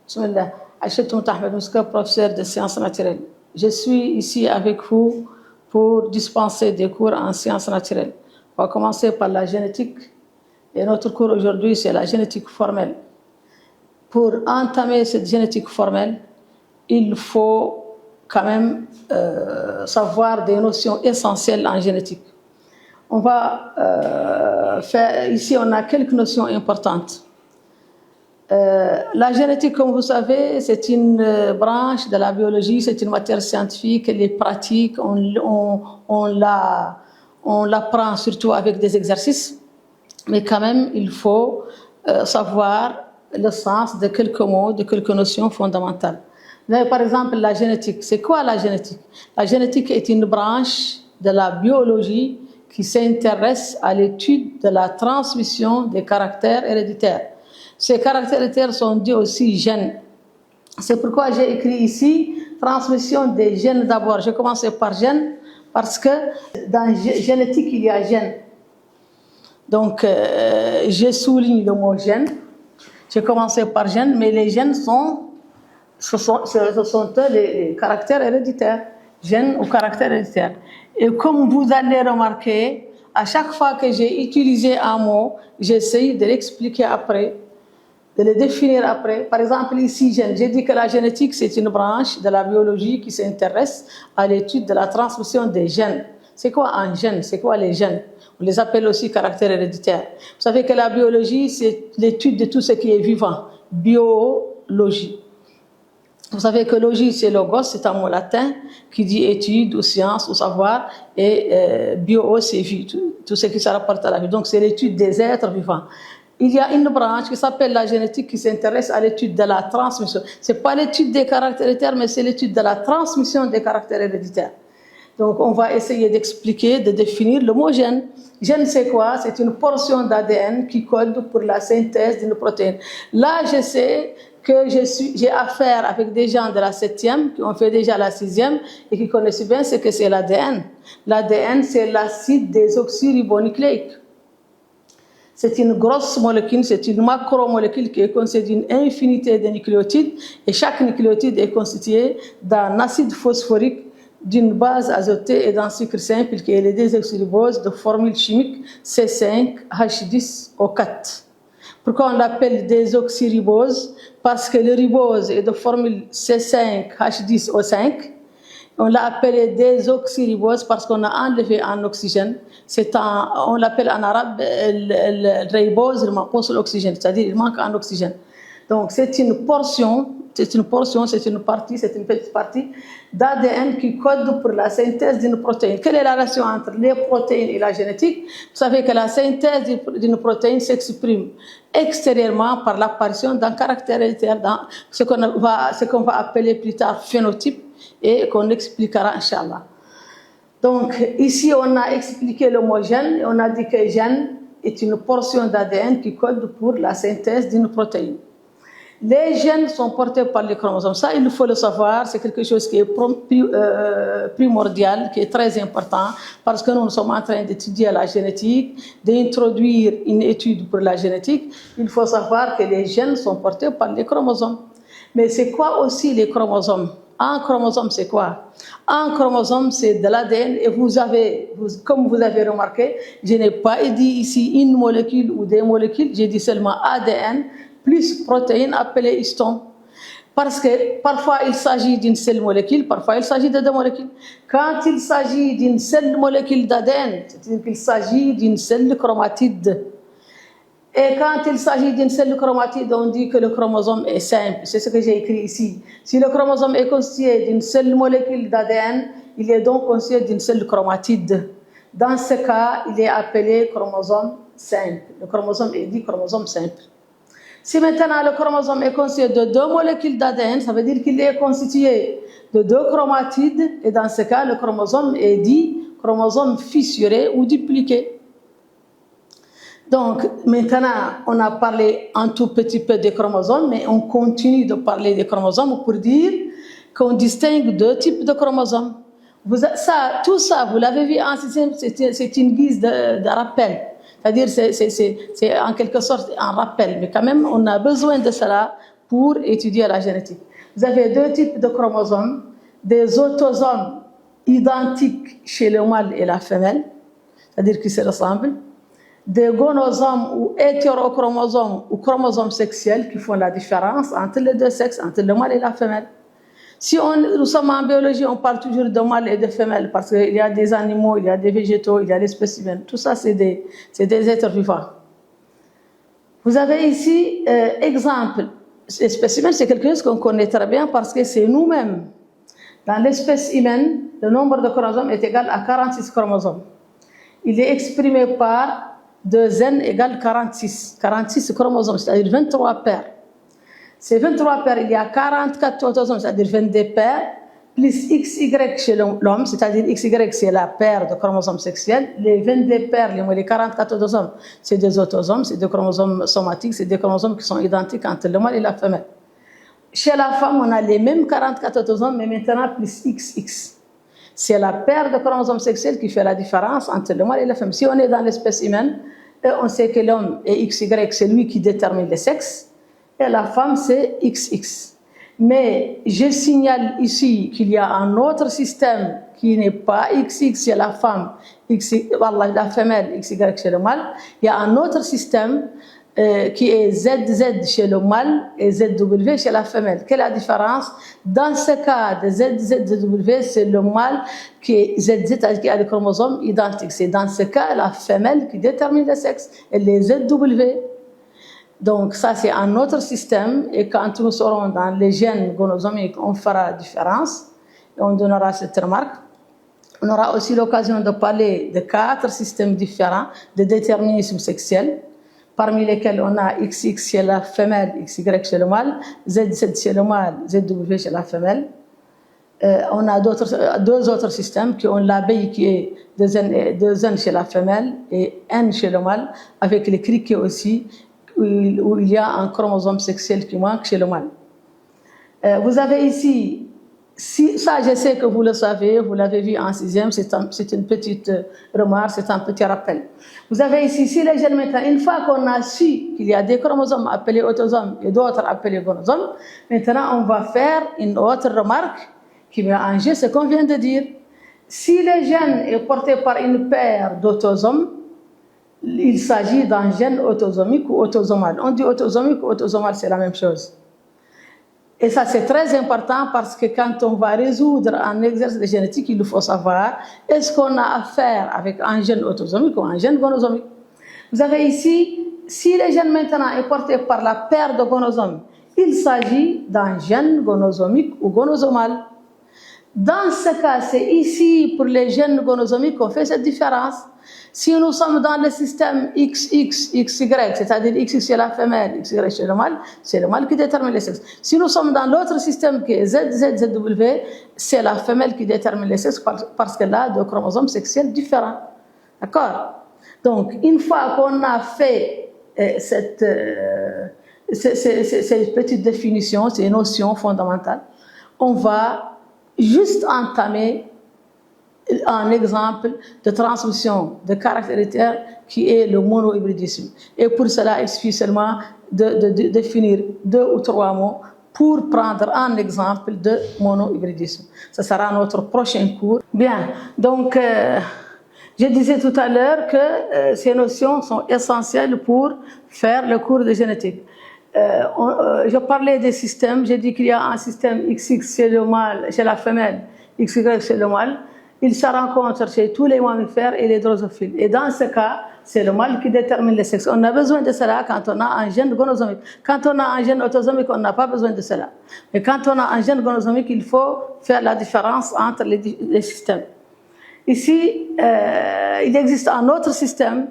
Bismillah. Aïchatou Ahmed Mouska, professeur de sciences naturelles. Je suis ici avec vous pour dispenser des cours en sciences naturelles. On va commencer par la génétique. Et notre cours aujourd'hui, c'est la génétique formelle. Pour entamer cette génétique formelle, il faut quand même savoir des notions essentielles en génétique. On va faire, ici on a quelques notions importantes. La génétique, comme vous savez, c'est une branche de la biologie, c'est une matière scientifique, elle est pratique, on l'apprend surtout avec des exercices, mais quand même il faut savoir le sens de quelques mots, de quelques notions fondamentales. Par exemple, la génétique. C'est quoi la génétique? La génétique est une branche de la biologie qui s'intéresse à l'étude de la transmission des caractères héréditaires. Ces caractères héréditaires sont dits aussi gènes. C'est pourquoi j'ai écrit ici transmission des gènes d'abord. J'ai commencé par gènes parce que dans génétique, il y a gènes. Donc, je souligne le mot gène. J'ai commencé par gènes, mais les gènes ce sont les caractères héréditaires, gènes ou caractères héréditaires. Et comme vous allez remarquer, à chaque fois que j'ai utilisé un mot, j'essaye de l'expliquer après, de le définir après. Par exemple, ici, gène. J'ai dit que la génétique, c'est une branche de la biologie qui s'intéresse à l'étude de la transmission des gènes. C'est quoi un gène? C'est quoi les gènes? On les appelle aussi caractères héréditaires. Vous savez que la biologie, c'est l'étude de tout ce qui est vivant. Biologie. Vous savez que logie, c'est logos, c'est un mot latin qui dit étude ou science ou savoir, et bio, c'est vie, tout ce qui se rapporte à la vie. Donc, c'est l'étude des êtres vivants. Il y a une branche qui s'appelle la génétique qui s'intéresse à l'étude de la transmission. Ce n'est pas l'étude des caractères héréditaires, mais c'est l'étude de la transmission des caractères héréditaires. Donc, on va essayer d'expliquer, de définir le mot gène. Gène, c'est quoi? C'est une portion d'ADN qui code pour la synthèse d'une protéine. Là, je sais que j'ai affaire avec des gens de la 7e qui ont fait déjà la 6e et qui connaissent bien ce que c'est l'ADN. L'ADN, c'est l'acide désoxyribonucléique. C'est une grosse molécule, c'est une macromolécule qui est constituée d'une infinité de nucléotides et chaque nucléotide est constitué d'un acide phosphorique, d'une base azotée et d'un sucre simple qui est le désoxyribose de formule chimique C5H10O4. Pourquoi on l'appelle désoxyribose? Parce que le ribose est de formule C5H10O5. On l'a appelé désoxyribose parce qu'on a enlevé un oxygène. On l'appelle en arabe le ribose, il manque l'oxygène, c'est-à-dire il manque un oxygène. Donc c'est une portion, c'est une petite partie d'ADN qui code pour la synthèse d'une protéine. Quelle est la relation entre les protéines et la génétique? Vous savez que la synthèse d'une protéine s'exprime extérieurement par l'apparition d'un caractère héréditaire, dans ce qu'on va appeler plus tard phénotype et qu'on expliquera, Inch'Allah. Donc ici, on a expliqué le mot gène et on a dit que gène est une portion d'ADN qui code pour la synthèse d'une protéine. Les gènes sont portés par les chromosomes. Ça, il faut le savoir, c'est quelque chose qui est primordial, qui est très important, parce que nous sommes en train d'étudier la génétique, d'introduire une étude pour la génétique. Il faut savoir que les gènes sont portés par les chromosomes. Mais c'est quoi aussi les chromosomes? Un chromosome, c'est quoi? Un chromosome, c'est de l'ADN et comme vous avez remarqué, je n'ai pas dit ici une molécule ou des molécules, j'ai dit seulement ADN plus protéines appelées histones. Parce que parfois il s'agit d'une seule molécule, parfois il s'agit de deux molécules. Quand il s'agit d'une seule molécule d'ADN, c'est-à-dire qu'il s'agit d'une seule chromatide. Et quand il s'agit d'une seule chromatide, on dit que le chromosome est simple. C'est ce que j'ai écrit ici. Si le chromosome est constitué d'une seule molécule d'ADN, il est donc constitué d'une seule chromatide. Dans ce cas, il est appelé chromosome simple. Le chromosome est dit chromosome simple. Si maintenant le chromosome est constitué de deux molécules d'ADN, ça veut dire qu'il est constitué de deux chromatides. Et dans ce cas, le chromosome est dit chromosome fissuré ou dupliqué. Donc, maintenant, on a parlé un tout petit peu des chromosomes, mais on continue de parler des chromosomes pour dire qu'on distingue deux types de chromosomes. Tout ça, vous l'avez vu en système, c'est une guise de rappel. C'est-à-dire, c'est en quelque sorte un rappel. Mais quand même, on a besoin de cela pour étudier la génétique. Vous avez deux types de chromosomes, des autosomes identiques chez le mâle et la femelle, c'est-à-dire qui se ressemblent, des gonosomes ou hétérochromosomes ou chromosomes sexuels qui font la différence entre les deux sexes, entre le mâle et la femelle. Si nous sommes en biologie, on parle toujours de mâle et de femelle parce qu'il y a des animaux, il y a des végétaux, il y a des spécimens. Tout ça, c'est des êtres vivants. Vous avez ici exemple. Les spécimens, c'est quelque chose qu'on connaît très bien parce que c'est nous-mêmes. Dans l'espèce humaine, le nombre de chromosomes est égal à 46 chromosomes. Il est exprimé par 2n égale 46. 46 chromosomes, c'est-à-dire 23 paires. Ces 23 paires, il y a 44 autosomes, c'est-à-dire 22 paires, plus XY chez l'homme, c'est-à-dire XY, c'est la paire de chromosomes sexuels. Les 22 paires, les 44 autosomes, c'est des autosomes, c'est des chromosomes somatiques, c'est des chromosomes qui sont identiques entre le mâle et la femelle. Chez la femme, on a les mêmes 44 autosomes, mais maintenant plus XX. C'est la paire de chromosomes sexuels qui fait la différence entre le mâle et la femme. Si on est dans l'espèce humaine, on sait que l'homme est XY, c'est lui qui détermine le sexe. Et la femme, c'est XX. Mais je signale ici qu'il y a un autre système qui n'est pas XX chez la femme, la femelle, XY chez le mâle. Il y a un autre système qui est ZZ chez le mâle et ZW chez la femelle. Quelle est la différence? Dans ce cas de ZZW, c'est le mâle qui est ZZ, qui a des chromosomes identiques. C'est dans ce cas la femelle qui détermine le sexe et les ZW. Donc ça, c'est un autre système et quand nous serons dans les gènes gonosomiques, on fera la différence et on donnera cette remarque. On aura aussi l'occasion de parler de 4 systèmes différents de déterminisme sexuel, parmi lesquels on a XX chez la femelle, XY chez le mâle, ZZ chez le mâle, ZW chez la femelle. On a deux autres systèmes qui ont l'abeille qui est 2N chez la femelle et N chez le mâle, avec les criquets aussi, où il y a un chromosome sexuel qui manque chez le mâle. Vous avez ici, ça je sais que vous le savez, vous l'avez vu en 6e, c'est une petite remarque, c'est un petit rappel. Vous avez ici, si les gènes maintenant, une fois qu'on a su qu'il y a des chromosomes appelés autosomes et d'autres appelés gonosomes, maintenant on va faire une autre remarque qui met en jeu ce qu'on vient de dire. Si le gène est porté par une paire d'autosomes, il s'agit d'un gène autosomique ou autosomal. On dit autosomique ou autosomal, c'est la même chose. Et ça, c'est très important parce que quand on va résoudre un exercice de génétique, il faut savoir est-ce qu'on a affaire avec un gène autosomique ou un gène gonosomique. Vous avez ici, si le gène maintenant est porté par la paire de gonosomes, il s'agit d'un gène gonosomique ou gonosomal. Dans ce cas, c'est ici, pour les gènes gonosomiques, qu'on fait cette différence. Si nous sommes dans le système XX, XY, c'est-à-dire XX chez la femelle, XY chez le mâle, c'est le mâle qui détermine le sexe. Si nous sommes dans l'autre système qui est ZZ, ZW, c'est la femelle qui détermine le sexe parce qu'elle a deux chromosomes sexuels différents. D'accord? Donc, une fois qu'on a fait cette petite définition, ces notions fondamentales, on va juste entamer un exemple de transmission de caractère héréditaire qui est le monohybridisme. Et pour cela, il suffit seulement de définir 2 ou 3 mots pour prendre un exemple de monohybridisme. Ce sera notre prochain cours. Bien, donc je disais tout à l'heure que ces notions sont essentielles pour faire le cours de génétique. Je parlais des systèmes, j'ai dit qu'il y a un système XX chez le mâle, chez la femelle, XY chez le mâle. Il se rencontre chez tous les mammifères et les drosophiles. Et dans ce cas, c'est le mâle qui détermine le sexe. On a besoin de cela quand on a un gène gonosomique. Quand on a un gène autosomique, on n'a pas besoin de cela. Mais quand on a un gène gonosomique, il faut faire la différence entre les systèmes. Ici, il existe un autre système,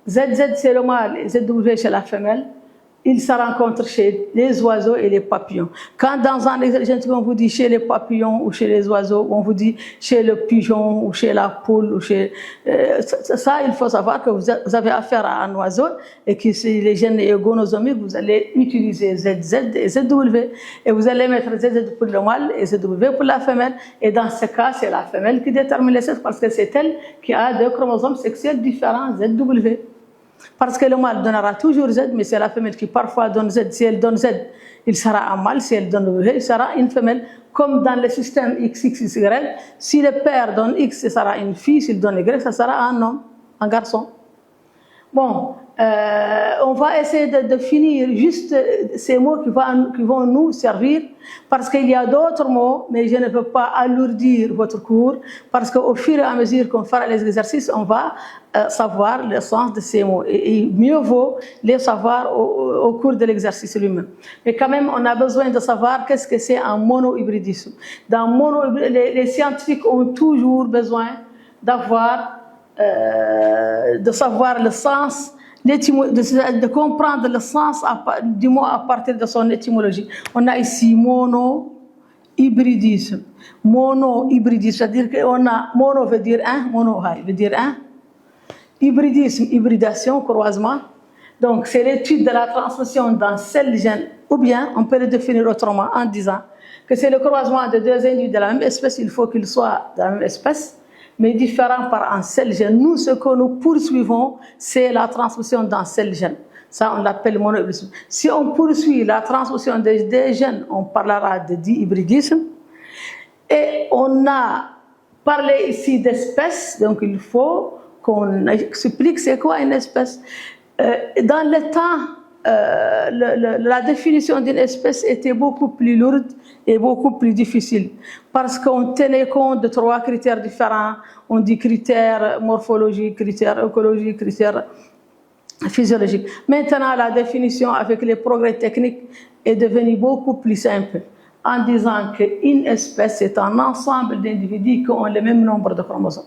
ZZ chez le mâle et ZW chez la femelle. Ils se rencontrent chez les oiseaux et les papillons. Quand dans un exercice, on vous dit chez les papillons ou chez les oiseaux, on vous dit chez le pigeon ou chez la poule, ou chez ça, il faut savoir que vous avez affaire à un oiseau et que si les gènes gonosomiques, vous allez utiliser ZZ et ZW et vous allez mettre ZZ pour le mâle et ZW pour la femelle. Et dans ce cas, c'est la femelle qui détermine le sexe parce que c'est elle qui a deux chromosomes sexuels différents, ZW. Parce que le mâle donnera toujours Z, mais c'est la femelle qui parfois donne Z. Si elle donne Z, il sera un mâle. Si elle donne Y, il sera une femelle. Comme dans le système XXY, si le père donne X, ce sera une fille. S'il donne Y, ce sera un homme, un garçon. Bon, on va essayer de finir juste ces mots qui vont nous servir, parce qu'il y a d'autres mots, mais je ne peux pas alourdir votre cours, parce qu'au fur et à mesure qu'on fera les exercices, on va savoir le sens de ces mots. Et mieux vaut les savoir au cours de l'exercice lui-même. Mais quand même, on a besoin de savoir qu'est-ce que c'est un monohybridisme. Dans les scientifiques ont toujours besoin d'avoir de savoir le sens, de comprendre le sens du mot à partir de son étymologie. On a ici mono-hybridisme. Mono-hybridisme, c'est-à-dire qu'on a mono veut dire un, mono veut dire un. Hybridisme, hybridation, croisement. Donc c'est l'étude de la transmission d'un seul gène, ou bien on peut le définir autrement en disant que c'est le croisement de deux individus de la même espèce. Il faut qu'ils soient de la même espèce, mais différents par un seul gène. Nous, ce que nous poursuivons, c'est la transmission d'un seul gène. Ça, on l'appelle monohybridisme. Si on poursuit la transmission des gènes, on parlera de dihybridisme. Et on a parlé ici d'espèces, donc il faut qu'on explique c'est quoi une espèce. Dans le temps, la définition d'une espèce était beaucoup plus lourde et beaucoup plus difficile, parce qu'on tenait compte de 3 critères différents. On dit critères morphologiques, critères écologiques, critères physiologiques. Maintenant, la définition avec les progrès techniques est devenue beaucoup plus simple, en disant qu'une espèce est un ensemble d'individus qui ont le même nombre de chromosomes.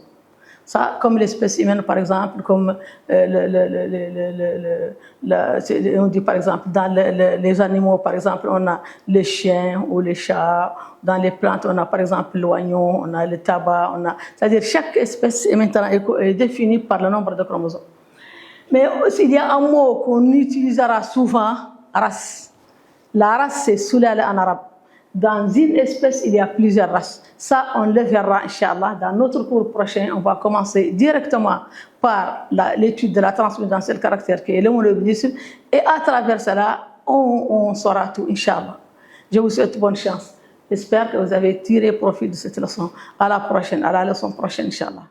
Ça, comme l'espèce humaine, par exemple, comme on dit par exemple dans les animaux, par exemple, on a les chiens ou les chats. Dans les plantes, on a par exemple l'oignon, on a le tabac, c'est-à-dire chaque espèce est maintenant définie par le nombre de chromosomes. Mais il y a un mot qu'on utilisera souvent, race. La race, c'est sulala en arabe. Dans une espèce, il y a plusieurs races. Ça, on le verra, Inch'Allah. Dans notre cours prochain, on va commencer directement par l'étude de la transmission d'un seul caractère qui est le monohybridisme. Et à travers cela, on saura tout, Inch'Allah. Je vous souhaite bonne chance. J'espère que vous avez tiré profit de cette leçon. À la prochaine, à la leçon prochaine, Inch'Allah.